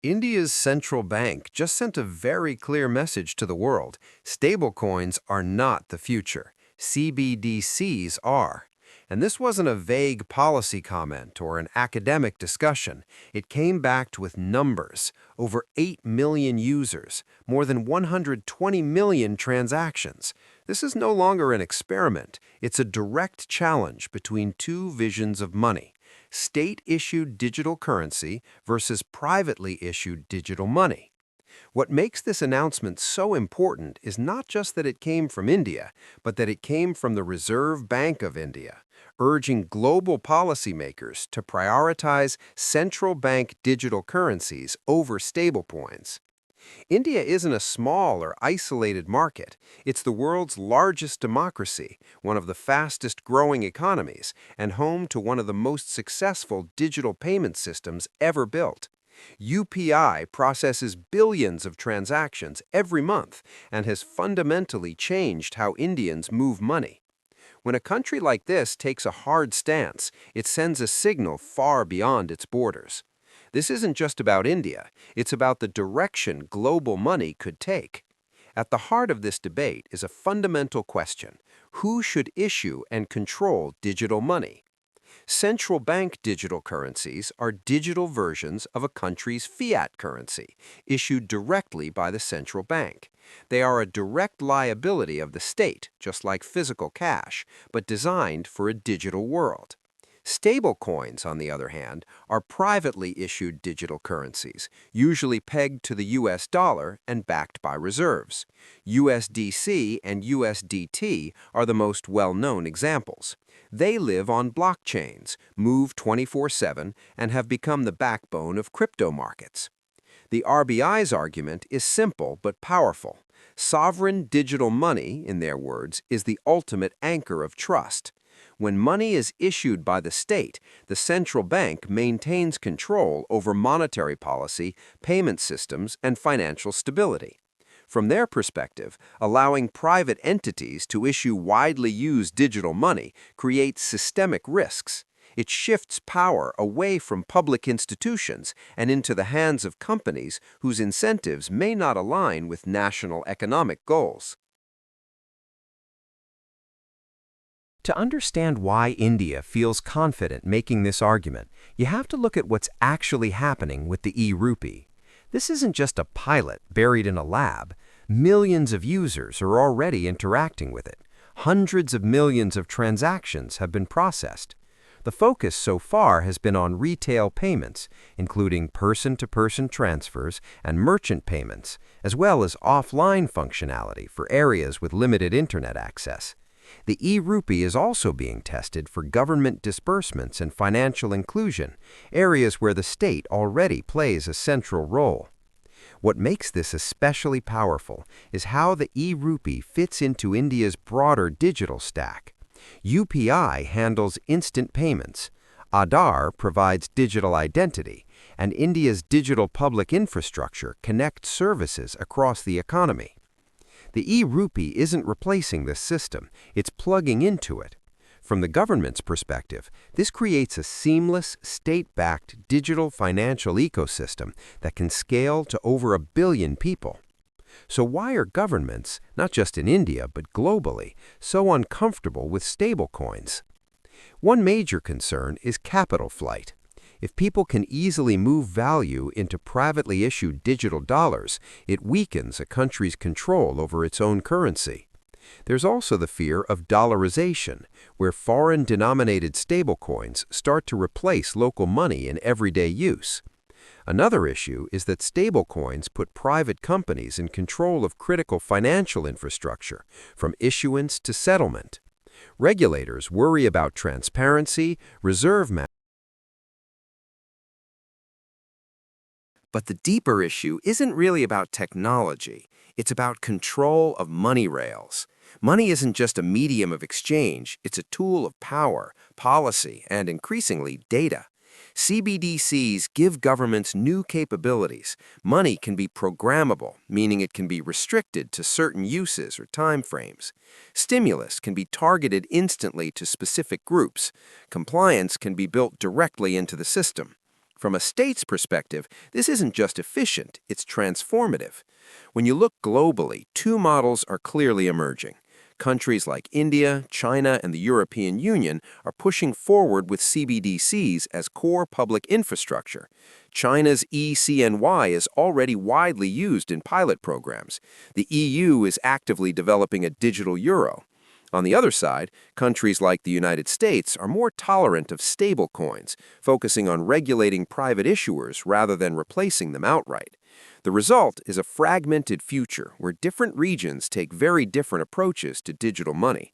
India's central bank just sent a very clear message to the world. Stablecoins are not the future. CBDCs are. And this wasn't a vague policy comment or an academic discussion. It came backed with numbers. Over 8 million users, more than 120 million transactions. This is no longer an experiment. It's a direct challenge between two visions of money: state-issued digital currency versus privately issued digital money. What makes this announcement so important is not just that it came from India, but that it came from the Reserve Bank of India, urging global policymakers to prioritize central bank digital currencies over stablecoins. India isn't a small or isolated market. It's the world's largest democracy, one of the fastest growing economies, and home to one of the most successful digital payment systems ever built. UPI processes billions of transactions every month and has fundamentally changed how Indians move money. When a country like this takes a hard stance, it sends a signal far beyond its borders. This isn't just about India, it's about the direction global money could take. At the heart of this debate is a fundamental question: who should issue and control digital money? Central bank digital currencies are digital versions of a country's fiat currency, issued directly by the central bank. They are a direct liability of the state, just like physical cash, but designed for a digital world. Stablecoins, on the other hand, are privately issued digital currencies, usually pegged to the US dollar and backed by reserves. USDC and USDT are the most well-known examples. They live on blockchains, move 24/7, and have become the backbone of crypto markets. The RBI's argument is simple but powerful. Sovereign digital money, in their words, is the ultimate anchor of trust. When money is issued by the state, the central bank maintains control over monetary policy, payment systems, and financial stability. From their perspective, allowing private entities to issue widely used digital money creates systemic risks. It shifts power away from public institutions and into the hands of companies whose incentives may not align with national economic goals. To understand why India feels confident making this argument, you have to look at what's actually happening with the E-Rupee. This isn't just a pilot buried in a lab. Millions of users are already interacting with it. Hundreds of millions of transactions have been processed. The focus so far has been on retail payments, including person-to-person transfers and merchant payments, as well as offline functionality for areas with limited internet access. The E-Rupee is also being tested for government disbursements and financial inclusion, areas where the state already plays a central role. What makes this especially powerful is how the E-Rupee fits into India's broader digital stack. UPI handles instant payments, Aadhaar provides digital identity, and India's digital public infrastructure connects services across the economy. The E-Rupee isn't replacing this system, it's plugging into it. From the government's perspective, this creates a seamless, state-backed digital financial ecosystem that can scale to over 1 billion people. So why are governments, not just in India but globally, so uncomfortable with stablecoins? One major concern is capital flight. If people can easily move value into privately issued digital dollars, it weakens a country's control over its own currency. There's also the fear of dollarization, where foreign-denominated stablecoins start to replace local money in everyday use. Another issue is that stablecoins put private companies in control of critical financial infrastructure, from issuance to settlement. Regulators worry about transparency, reserve management. But the deeper issue isn't really about technology. It's about control of money rails. Money isn't just a medium of exchange, it's a tool of power, policy, and increasingly data. CBDCs give governments new capabilities. Money can be programmable, meaning it can be restricted to certain uses or time frames. Stimulus can be targeted instantly to specific groups. Compliance can be built directly into the system. From a state's perspective, this isn't just efficient, it's transformative. When you look globally, two models are clearly emerging. Countries like India, China, and the European Union are pushing forward with CBDCs as core public infrastructure. China's eCNY is already widely used in pilot programs. The EU is actively developing a digital euro. On the other side, countries like the United States are more tolerant of stablecoins, focusing on regulating private issuers rather than replacing them outright. The result is a fragmented future where different regions take very different approaches to digital money.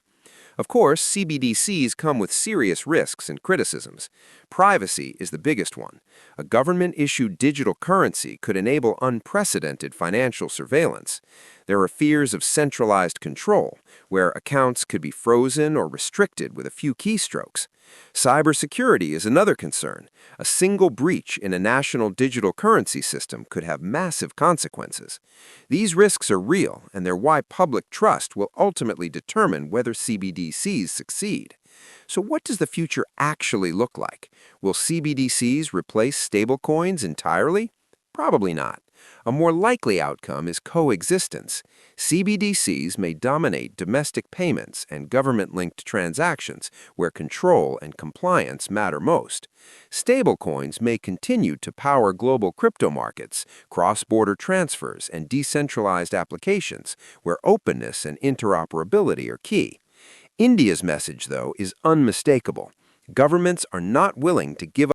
Of course, CBDCs come with serious risks and criticisms. Privacy is the biggest one. A government-issued digital currency could enable unprecedented financial surveillance. There are fears of centralized control, where accounts could be frozen or restricted with a few keystrokes. Cybersecurity is another concern. A single breach in a national digital currency system could have massive consequences. These risks are real, and they're why public trust will ultimately determine whether CBDCs succeed. So what does the future actually look like? Will CBDCs replace stablecoins entirely? Probably not. A more likely outcome is coexistence. CBDCs may dominate domestic payments and government-linked transactions where control and compliance matter most. Stablecoins may continue to power global crypto markets, cross-border transfers, and decentralized applications where openness and interoperability are key. India's message, though, is unmistakable. Governments are not willing to give